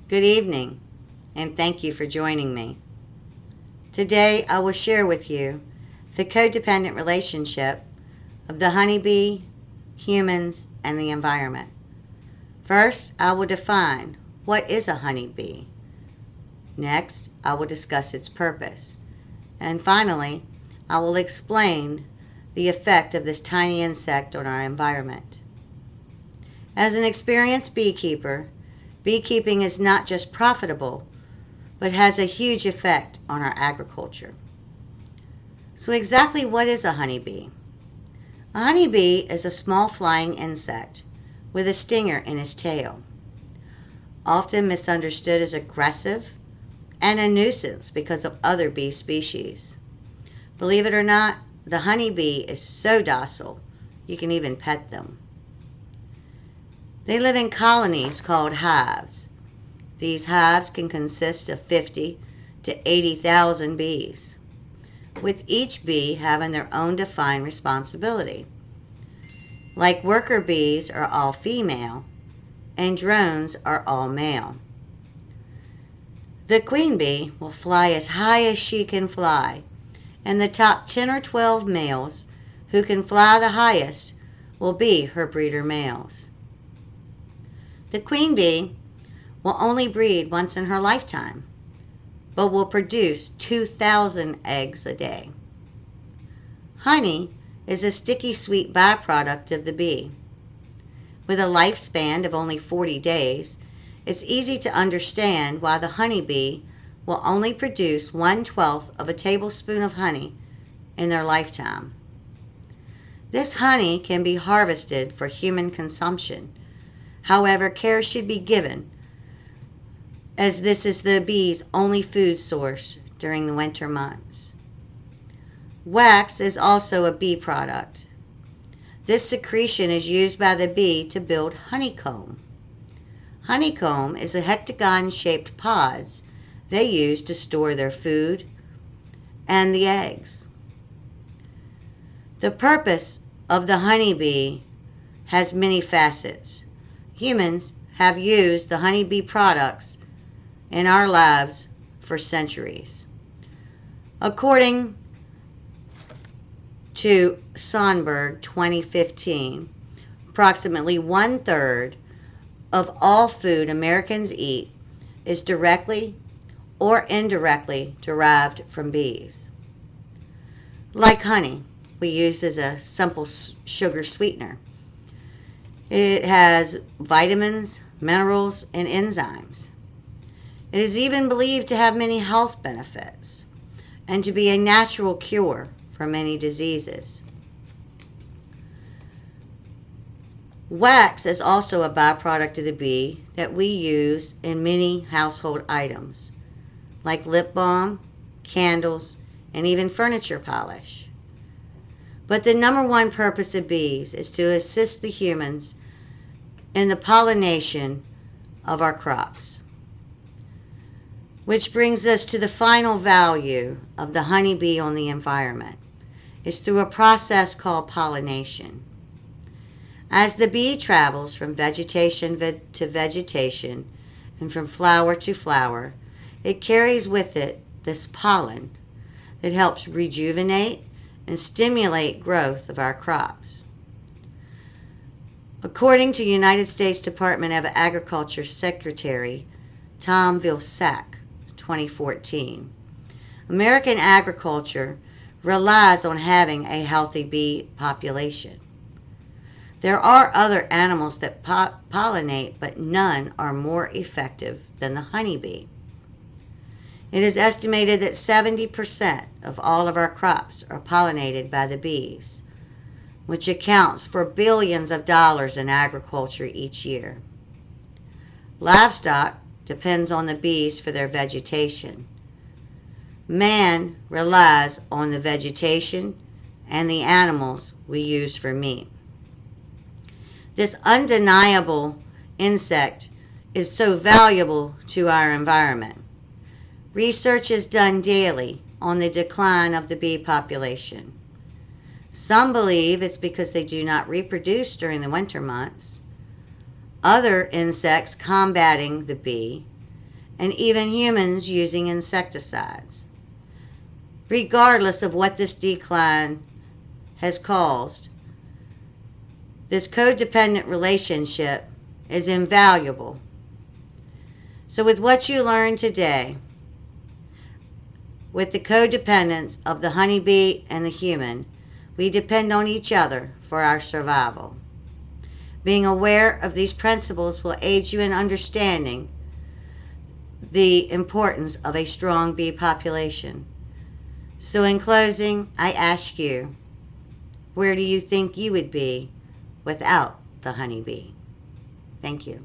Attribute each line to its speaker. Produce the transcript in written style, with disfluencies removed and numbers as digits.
Speaker 1: Good evening, and thank you for joining me. Today I will share with you the codependent relationship of the honeybee, humans, and the environment. First, I will define what is a honeybee. Next, I will discuss its purpose. And finally, I will explain the effect of this tiny insect on our environment. As an experienced beekeeper, beekeeping is not just profitable, but has a huge effect on our agriculture. So exactly what is a honeybee? A honeybee is a small flying insect with a stinger in its tail, often misunderstood as aggressive and a nuisance because of other bee species. Believe it or not, the honeybee is so docile you can even pet them. They live in colonies called hives. These hives can consist of 50 to 80,000 bees, with each bee having their own defined responsibility. Like worker bees are all female, and drones are all male. The queen bee will fly as high as she can fly, and the top 10 or 12 males who can fly the highest will be her breeder males. The queen bee will only breed once in her lifetime, but will produce 2,000 eggs a day. Honey is a sticky sweet byproduct of the bee. With a lifespan of only 40 days, it's easy to understand why the honeybee will only produce 1/12 of a tablespoon of honey in their lifetime. This honey can be harvested for human consumption. However, care should be given, as this is the bee's only food source during the winter months. Wax is also a bee product. This secretion is used by the bee to build honeycomb. Honeycomb is the hectagon-shaped pods they use to store their food and the eggs. The purpose of the honeybee has many facets. Humans have used the honeybee products in our lives for centuries. According to Sonberg 2015, approximately 1/3 of all food Americans eat is directly or indirectly derived from bees. Like honey, we use as a simple sugar sweetener. It has vitamins, minerals, and enzymes. It is even believed to have many health benefits and to be a natural cure for many diseases. Wax is also a byproduct of the bee that we use in many household items, like lip balm, candles, and even furniture polish. But the number one purpose of bees is to assist the humans in the pollination of our crops. Which brings us to the final value of the honeybee on the environment, is through a process called pollination. As the bee travels from vegetation to vegetation and from flower to flower, it carries with it this pollen that helps rejuvenate and stimulate growth of our crops. According to United States Department of Agriculture Secretary Tom Vilsack, 2014, American agriculture relies on having a healthy bee population. There are other animals that pollinate, but none are more effective than the honeybee. It is estimated that 70% of all of our crops are pollinated by the bees, which accounts for billions of dollars in agriculture each year. Livestock depends on the bees for their vegetation. Man relies on the vegetation and the animals we use for meat. This undeniable insect is so valuable to our environment. Research is done daily on the decline of the bee population. Some believe it's because they do not reproduce during the winter months. Other insects combating the bee and even humans using insecticides. Regardless of what this decline has caused, this codependent relationship is invaluable. So with what you learned today, with the codependence of the honeybee and the human, we depend on each other for our survival. Being aware of these principles will aid you in understanding the importance of a strong bee population. So in closing, I ask you, where do you think you would be without the honeybee? Thank you.